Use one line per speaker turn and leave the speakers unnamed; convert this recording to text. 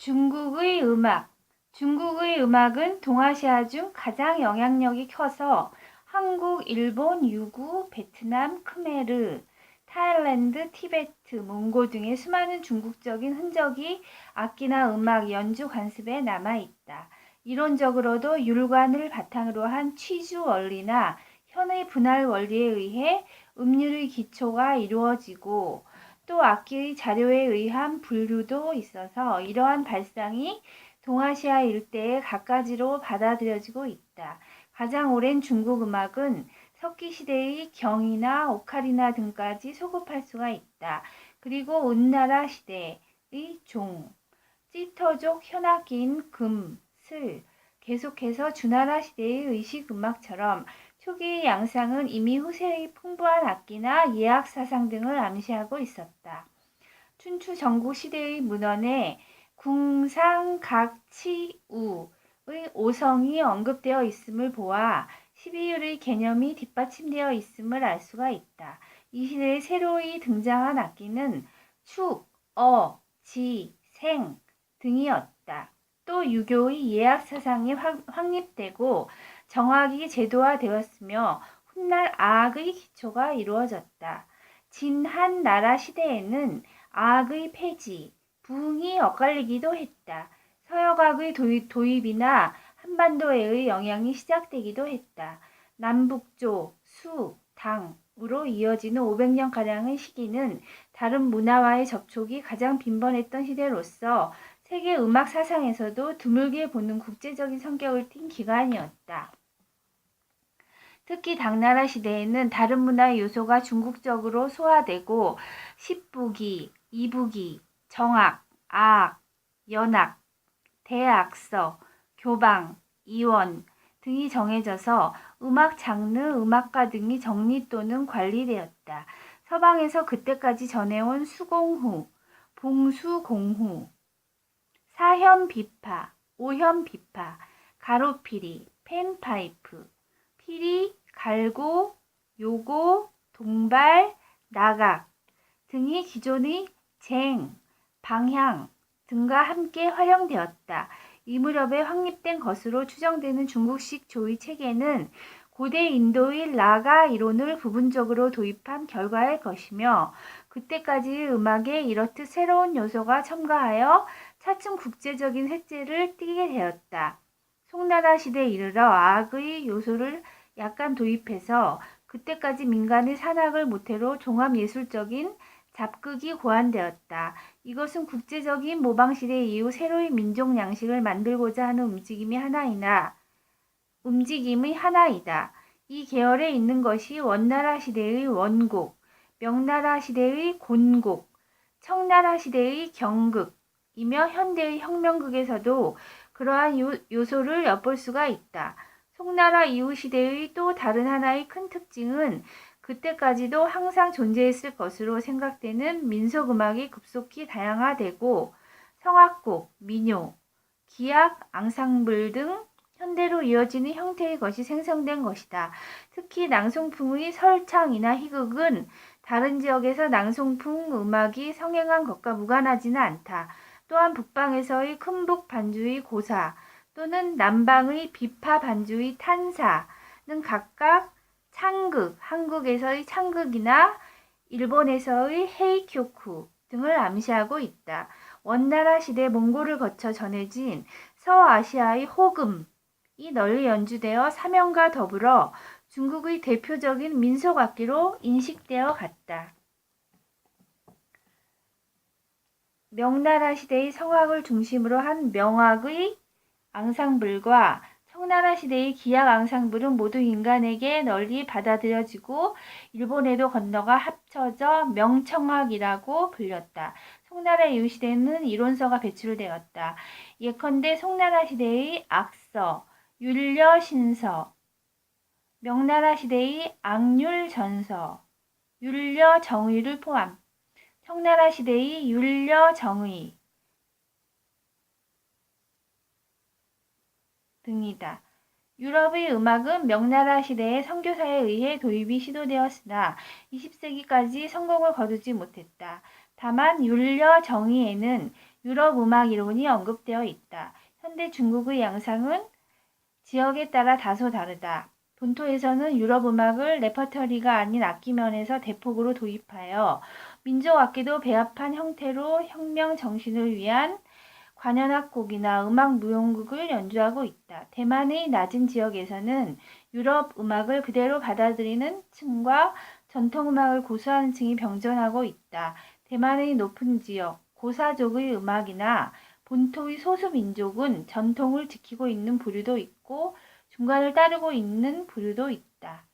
중국의 음악. 중국의 음악은 동아시아 중 가장 영향력이 커서 한국, 일본, 유구, 베트남, 크메르, 타일랜드, 티베트, 몽고 등의 수많은 중국적인 흔적이 악기나 음악, 연주 관습에 남아있다. 이론적으로도 율관을 바탕으로 한 취주 원리나 현의 분할 원리에 의해 음률의 기초가 이루어지고 또 악기의 자료에 의한 분류도 있어서 이러한 발상이 동아시아 일대에 갖가지로 받아들여지고 있다. 가장 오랜 중국 음악은 석기 시대의 경이나 오카리나 등까지 소급할 수가 있다. 그리고 은나라 시대의 종, 찌터족 현악기인 금, 슬, 계속해서 주나라 시대의 의식 음악처럼 초기의 양상은 이미 후세의 풍부한 악기나 예악 사상 등을 암시하고 있었다. 춘추 전국 시대의 문헌에 궁상각치우의 오성이 언급되어 있음을 보아 12율의 개념이 뒷받침되어 있음을 알 수가 있다. 이 시대에 새로이 등장한 악기는 축, 지, 생 등이었다. 또 유교의 예악 사상이 확립되고 정악이 제도화되었으며 훗날 아악의 기초가 이루어졌다. 진한 나라 시대에는 아악의 폐지, 부흥이 엇갈리기도 했다. 서역악의 도입이나 한반도에의 영향이 시작되기도 했다. 남북조, 수, 당으로 이어지는 500년가량의 시기는 다른 문화와의 접촉이 가장 빈번했던 시대로서 세계 음악 사상에서도 드물게 보는 국제적인 성격을 띤 기간이었다. 특히 당나라 시대에는 다른 문화의 요소가 중국적으로 소화되고 십부기, 이부기, 정악, 아악, 연악, 대악서, 교방, 이원 등이 정해져서 음악 장르, 음악가 등이 정리 또는 관리되었다. 서방에서 그때까지 전해온 수공후, 봉수공후, 사현비파, 오현비파, 가로피리, 펜파이프, 피리, 갈고, 요고, 동발, 나각 등이 기존의 쟁, 방향 등과 함께 활용되었다. 이 무렵에 확립된 것으로 추정되는 중국식 조의 체계는 고대 인도의 라가 이론을 부분적으로 도입한 결과일 것이며 그때까지의 음악에 이렇듯 새로운 요소가 첨가하여 차츰 국제적인 색채를 띠게 되었다. 송나라 시대에 이르러 아악의 요소를 약간 도입해서 그때까지 민간의 산악을 모태로 종합예술적인 잡극이 고안되었다. 이것은 국제적인 모방시대 이후 새로운 민족 양식을 만들고자 하는 움직임의 하나이다. 이 계열에 있는 것이 원나라 시대의 원곡, 명나라 시대의 곤곡, 청나라 시대의 경극이며 현대의 혁명극에서도 그러한 요소를 엿볼 수가 있다. 송나라 이후 시대의 또 다른 하나의 큰 특징은 그때까지도 항상 존재했을 것으로 생각되는 민속음악이 급속히 다양화되고 성악곡, 민요, 기악, 앙상블 등 현대로 이어지는 형태의 것이 생성된 것이다. 특히 낭송풍의 설창이나 희극은 다른 지역에서 낭송풍 음악이 성행한 것과 무관하지는 않다. 또한 북방에서의 큰북 반주의 고사 또는 남방의 비파 반주의 탄사는 각각 창극, 한국에서의 창극이나 일본에서의 헤이쿄쿠 등을 암시하고 있다. 원나라 시대 몽골을 거쳐 전해진 서아시아의 호금이 널리 연주되어 사면과 더불어 중국의 대표적인 민속악기로 인식되어 갔다. 명나라 시대의 성악을 중심으로 한 명악의 앙상블과 청나라 시대의 기악 앙상블은 모두 인간에게 널리 받아들여지고 일본에도 건너가 합쳐져 명청악이라고 불렸다. 송나라 이후 시대에는 이론서가 배출되었다. 예컨대 송나라 시대의 악서, 율려신서, 명나라 시대의 악률전서, 율려정의를 포함, 청나라 시대의 율려정의 등이다. 유럽의 음악은 명나라 시대의 선교사에 의해 도입이 시도되었으나 20세기까지 성공을 거두지 못했다. 다만 율려 정의에는 유럽 음악 이론이 언급되어 있다. 현대 중국의 양상은 지역에 따라 다소 다르다. 본토에서는 유럽 음악을 레퍼터리가 아닌 악기면에서 대폭으로 도입하여 민족 악기도 배합한 형태로 혁명 정신을 위한 관현악곡이나 음악 무용극을 연주하고 있다. 대만의 낮은 지역에서는 유럽 음악을 그대로 받아들이는 층과 전통 음악을 고수하는 층이 병존하고 있다. 대만의 높은 지역, 고사족의 음악이나 본토의 소수민족은 전통을 지키고 있는 부류도 있고 중간을 따르고 있는 부류도 있다.